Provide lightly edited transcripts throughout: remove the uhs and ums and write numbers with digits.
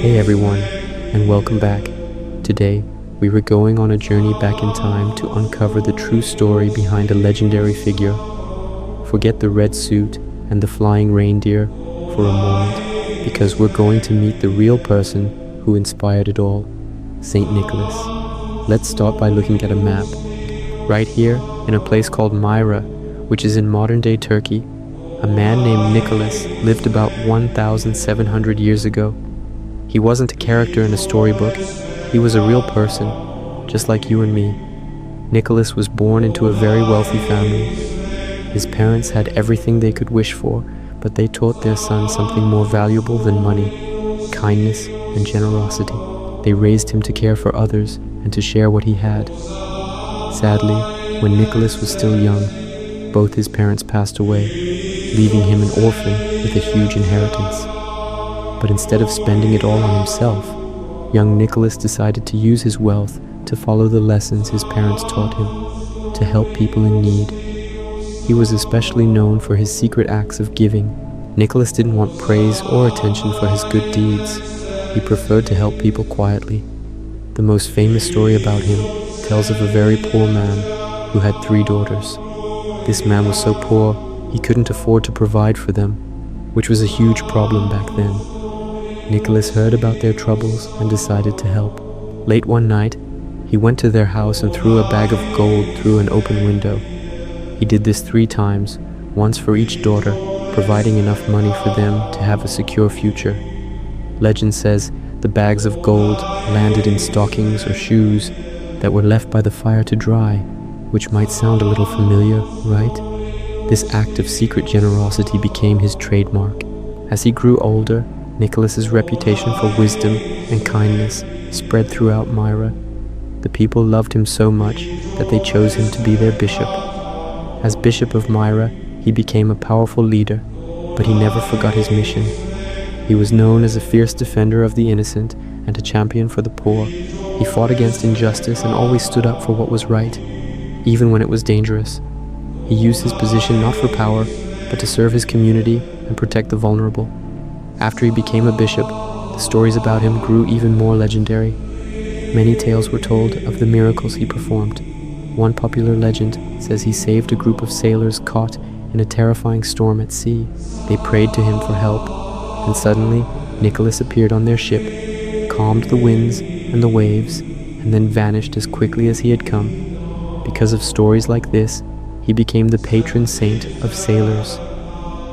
Hey everyone, and welcome back. Today, we were going on a journey back in time to uncover the true story behind a legendary figure. Forget the red suit and the flying reindeer for a moment, because we're going to meet the real person who inspired it all, Saint Nicholas. Let's start by looking at a map. Right here, in a place called Myra, which is in modern-day Turkey, a man named Nicholas lived about 1,700 years ago. He wasn't a character in a storybook, he was a real person, just like you and me. Nicholas was born into a very wealthy family. His parents had everything they could wish for, but they taught their son something more valuable than money: kindness and generosity. They raised him to care for others and to share what he had. Sadly, when Nicholas was still young, both his parents passed away, leaving him an orphan with a huge inheritance. But instead of spending it all on himself, young Nicholas decided to use his wealth to follow the lessons his parents taught him, to help people in need. He was especially known for his secret acts of giving. Nicholas didn't want praise or attention for his good deeds. He preferred to help people quietly. The most famous story about him tells of a very poor man who had 3 daughters. This man was so poor, he couldn't afford to provide for them, which was a huge problem back then. Nicholas heard about their troubles and decided to help. Late one night, he went to their house and threw a bag of gold through an open window. He did this 3 times, once for each daughter, providing enough money for them to have a secure future. Legend says the bags of gold landed in stockings or shoes that were left by the fire to dry, which might sound a little familiar, right? This act of secret generosity became his trademark. As he grew older, Nicholas's reputation for wisdom and kindness spread throughout Myra. The people loved him so much that they chose him to be their bishop. As Bishop of Myra, he became a powerful leader, but he never forgot his mission. He was known as a fierce defender of the innocent and a champion for the poor. He fought against injustice and always stood up for what was right, even when it was dangerous. He used his position not for power, but to serve his community and protect the vulnerable. After he became a bishop, the stories about him grew even more legendary. Many tales were told of the miracles he performed. One popular legend says he saved a group of sailors caught in a terrifying storm at sea. They prayed to him for help, and suddenly Nicholas appeared on their ship, calmed the winds and the waves, and then vanished as quickly as he had come. Because of stories like this, he became the patron saint of sailors.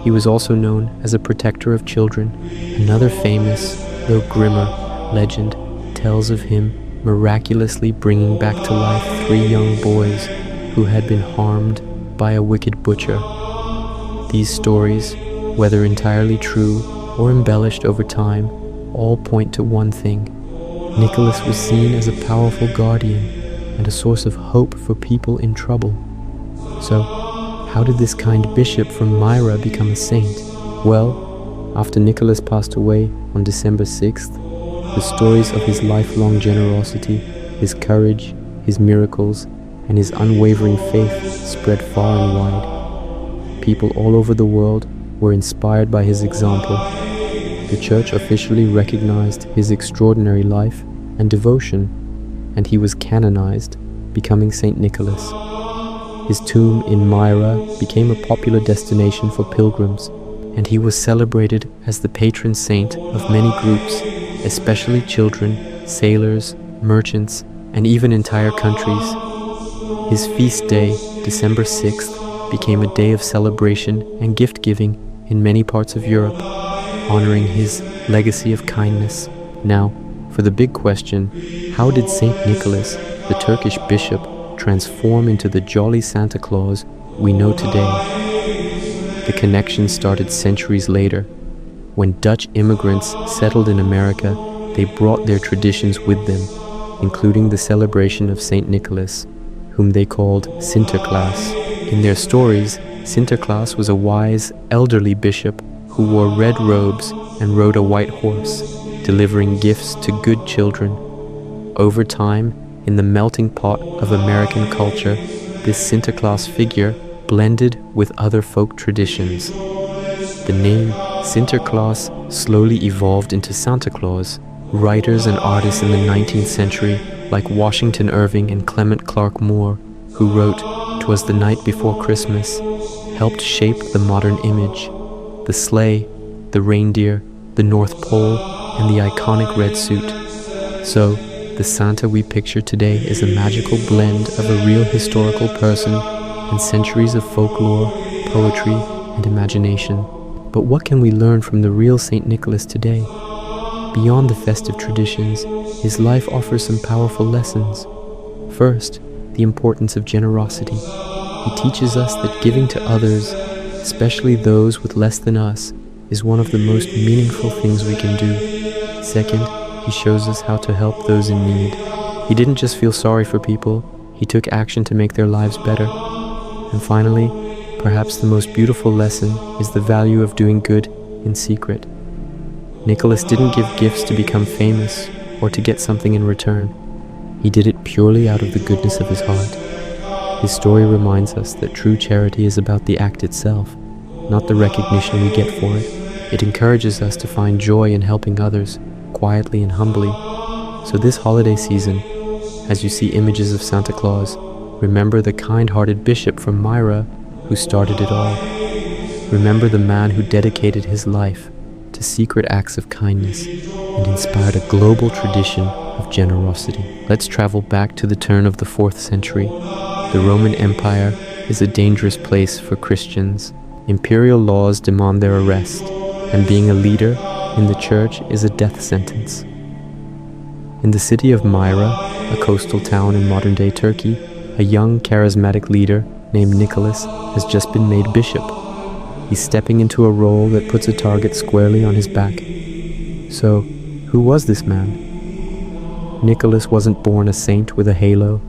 He was also known as a protector of children. Another famous, though grimmer, legend tells of him miraculously bringing back to life 3 young boys who had been harmed by a wicked butcher. These stories, whether entirely true or embellished over time, all point to one thing: Nicholas was seen as a powerful guardian and a source of hope for people in trouble. So, how did this kind bishop from Myra become a saint? Well, after Nicholas passed away on December 6th, the stories of his lifelong generosity, his courage, his miracles, and his unwavering faith spread far and wide. People all over the world were inspired by his example. The church officially recognized his extraordinary life and devotion, and he was canonized, becoming Saint Nicholas. His tomb in Myra became a popular destination for pilgrims, and he was celebrated as the patron saint of many groups, especially children, sailors, merchants, and even entire countries. His feast day, December 6th, became a day of celebration and gift-giving in many parts of Europe, honoring his legacy of kindness. Now, for the big question, how did Saint Nicholas, the Turkish bishop, transform into the jolly Santa Claus we know today? The connection started centuries later. When Dutch immigrants settled in America, they brought their traditions with them, including the celebration of Saint Nicholas, whom they called Sinterklaas. In their stories, Sinterklaas was a wise, elderly bishop who wore red robes and rode a white horse, delivering gifts to good children. Over time, in the melting pot of American culture, this Sinterklaas figure blended with other folk traditions. The name Sinterklaas slowly evolved into Santa Claus, Writers and artists in the 19th century, like Washington Irving and Clement Clarke Moore, who wrote "'Twas the Night Before Christmas," helped shape the modern image. The sleigh, the reindeer, the North Pole, and the iconic red suit. So, the Santa we picture today is a magical blend of a real historical person and centuries of folklore, poetry, and imagination. But what can we learn from the real St. Nicholas today? Beyond the festive traditions, his life offers some powerful lessons. First, the importance of generosity. He teaches us that giving to others, especially those with less than us, is one of the most meaningful things we can do. Second, he shows us how to help those in need. He didn't just feel sorry for people, he took action to make their lives better. And finally, perhaps the most beautiful lesson is the value of doing good in secret. Nicholas didn't give gifts to become famous or to get something in return. He did it purely out of the goodness of his heart. His story reminds us that true charity is about the act itself, not the recognition we get for it. It encourages us to find joy in helping others, quietly and humbly. So this holiday season, as you see images of Santa Claus, remember the kind-hearted bishop from Myra who started it all. Remember the man who dedicated his life to secret acts of kindness and inspired a global tradition of generosity. Let's travel back to the turn of the 4th century. The Roman Empire is a dangerous place for Christians. Imperial laws demand their arrest, and being a leader in the church is a death sentence. In the city of Myra, a coastal town in modern-day Turkey, a young, charismatic leader named Nicholas has just been made bishop. He's stepping into a role that puts a target squarely on his back. So, who was this man? Nicholas wasn't born a saint with a halo.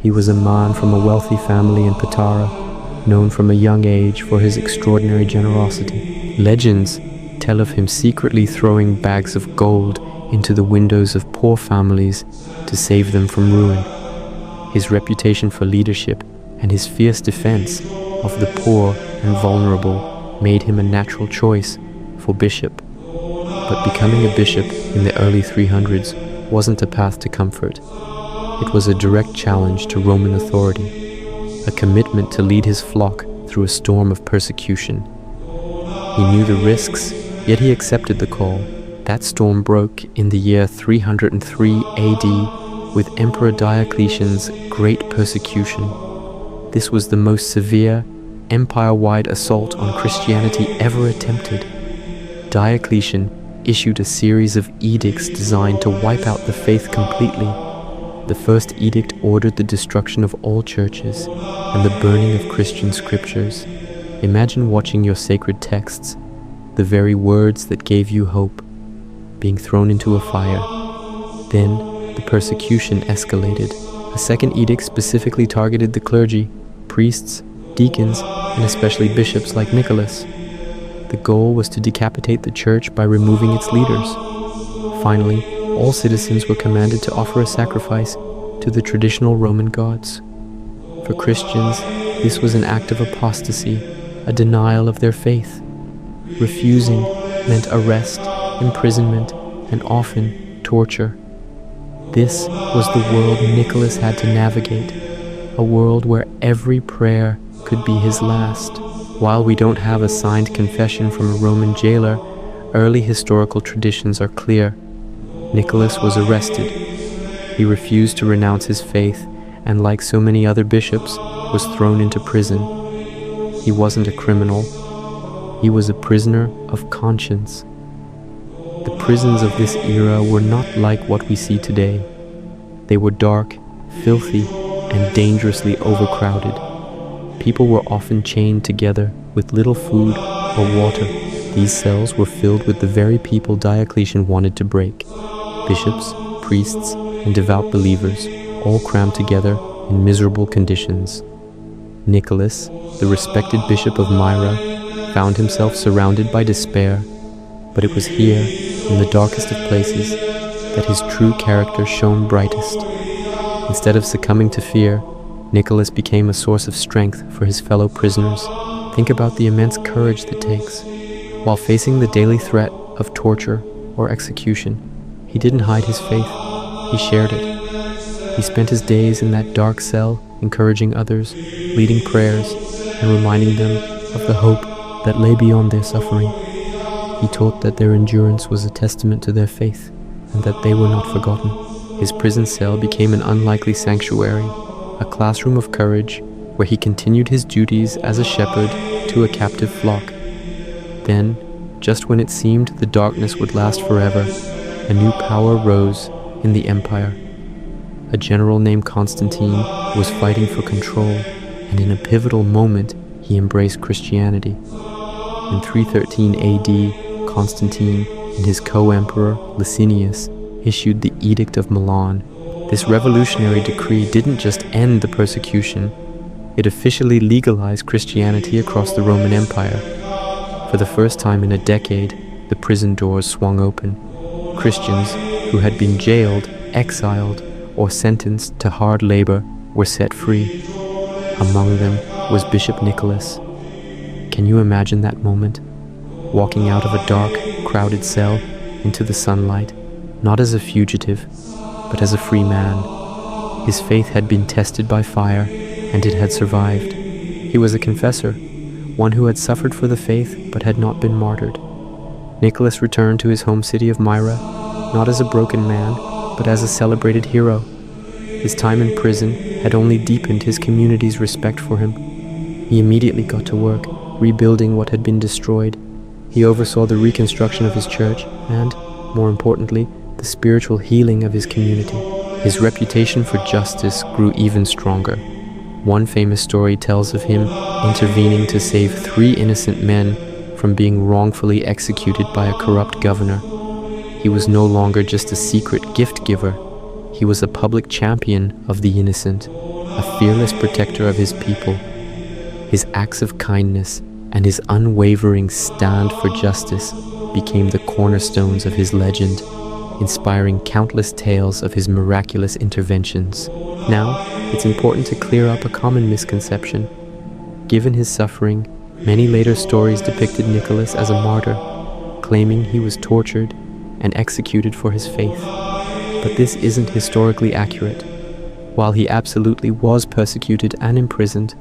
He was a man from a wealthy family in Patara, known from a young age for his extraordinary generosity. Legends tell of him secretly throwing bags of gold into the windows of poor families to save them from ruin. His reputation for leadership and his fierce defense of the poor and vulnerable made him a natural choice for bishop. But becoming a bishop in the early 300s wasn't a path to comfort. It was a direct challenge to Roman authority, a commitment to lead his flock through a storm of persecution. He knew the risks, yet he accepted the call. That storm broke in the year 303 AD with Emperor Diocletian's great persecution. This was the most severe, empire-wide assault on Christianity ever attempted. Diocletian issued a series of edicts designed to wipe out the faith completely. The first edict ordered the destruction of all churches and the burning of Christian scriptures. Imagine watching your sacred texts, the very words that gave you hope, being thrown into a fire. Then, the persecution escalated. A second edict specifically targeted the clergy, priests, deacons, and especially bishops like Nicholas. The goal was to decapitate the church by removing its leaders. Finally, all citizens were commanded to offer a sacrifice to the traditional Roman gods. For Christians, this was an act of apostasy, a denial of their faith. Refusing meant arrest, imprisonment, and often torture. This was the world Nicholas had to navigate, a world where every prayer could be his last. While we don't have a signed confession from a Roman jailer, early historical traditions are clear. Nicholas was arrested. He refused to renounce his faith, and like so many other bishops, was thrown into prison. He wasn't a criminal. He was a prisoner of conscience. The prisons of this era were not like what we see today. They were dark, filthy, and dangerously overcrowded. People were often chained together with little food or water. These cells were filled with the very people Diocletian wanted to break. Bishops, priests, and devout believers, all crammed together in miserable conditions. Nicholas, the respected bishop of Myra, found himself surrounded by despair, but it was here, in the darkest of places, that his true character shone brightest. Instead of succumbing to fear, Nicholas became a source of strength for his fellow prisoners. Think about the immense courage that takes. While facing the daily threat of torture or execution, he He didn't hide his faith, he shared it. He spent his days in that dark cell, encouraging others, leading prayers, and reminding them of the hope that lay beyond their suffering. He taught that their endurance was a testament to their faith, and that they were not forgotten. His prison cell became an unlikely sanctuary, a classroom of courage, where he continued his duties as a shepherd to a captive flock. Then, just when it seemed the darkness would last forever, a new power rose in the empire. A general named Constantine was fighting for control, and in a pivotal moment, he embraced Christianity. In 313 AD, Constantine and his co-emperor Licinius issued the Edict of Milan. This revolutionary decree didn't just end the persecution, it officially legalized Christianity across the Roman Empire. For the first time in a decade, the prison doors swung open. Christians who had been jailed, exiled, or sentenced to hard labor were set free. Among them was Bishop Nicholas. Can you imagine that moment? Walking out of a dark, crowded cell into the sunlight, not as a fugitive, but as a free man. His faith had been tested by fire, and it had survived. He was a confessor, one who had suffered for the faith but had not been martyred. Nicholas returned to his home city of Myra, not as a broken man, but as a celebrated hero. His time in prison had only deepened his community's respect for him. He immediately got to work, rebuilding what had been destroyed. He oversaw the reconstruction of his church and, more importantly, the spiritual healing of his community. His reputation for justice grew even stronger. One famous story tells of him intervening to save 3 innocent men from being wrongfully executed by a corrupt governor. He was no longer just a secret gift giver. He was a public champion of the innocent, a fearless protector of his people. His acts of kindness and his unwavering stand for justice became the cornerstones of his legend, inspiring countless tales of his miraculous interventions. Now, it's important to clear up a common misconception. Given his suffering, many later stories depicted Nicholas as a martyr, claiming he was tortured and executed for his faith. But this isn't historically accurate. While he absolutely was persecuted and imprisoned,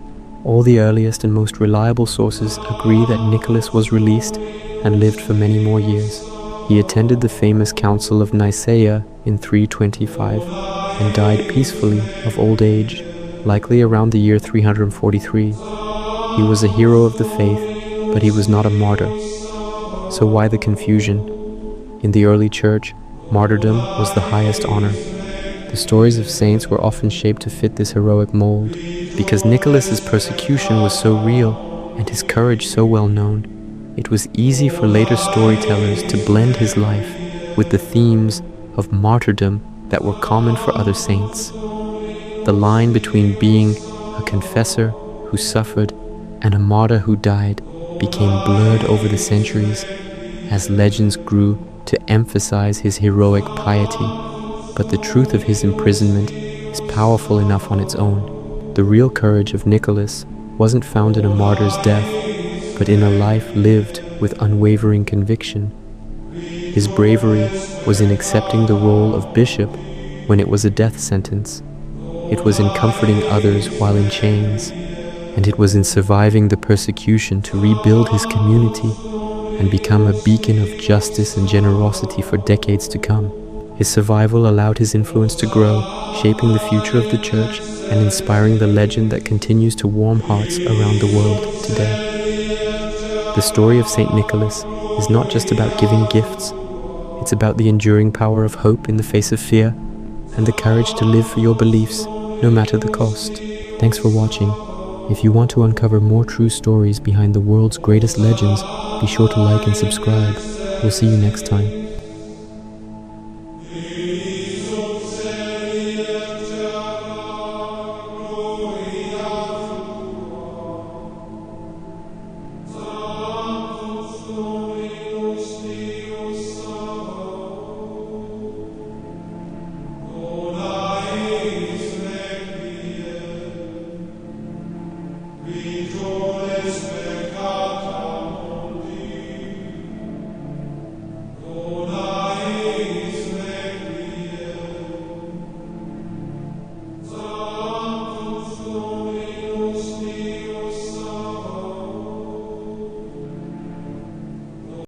all the earliest and most reliable sources agree that Nicholas was released and lived for many more years. He attended the famous Council of Nicaea in 325 and died peacefully of old age, likely around the year 343. He was a hero of the faith, but he was not a martyr. So why the confusion? In the early church, martyrdom was the highest honor. The stories of saints were often shaped to fit this heroic mold. Because Nicholas's persecution was so real and his courage so well known, it was easy for later storytellers to blend his life with the themes of martyrdom that were common for other saints. The line between being a confessor who suffered and a martyr who died became blurred over the centuries as legends grew to emphasize his heroic piety. But the truth of his imprisonment is powerful enough on its own. The real courage of Nicholas wasn't found in a martyr's death, but in a life lived with unwavering conviction. His bravery was in accepting the role of bishop when it was a death sentence. It was in comforting others while in chains, and it was in surviving the persecution to rebuild his community and become a beacon of justice and generosity for decades to come. His survival allowed his influence to grow, shaping the future of the church and inspiring the legend that continues to warm hearts around the world today. The story of St. Nicholas is not just about giving gifts, it's about the enduring power of hope in the face of fear and the courage to live for your beliefs, no matter the cost. Thanks for watching. If you want to uncover more true stories behind the world's greatest legends, be sure to like and subscribe. We'll see you next time.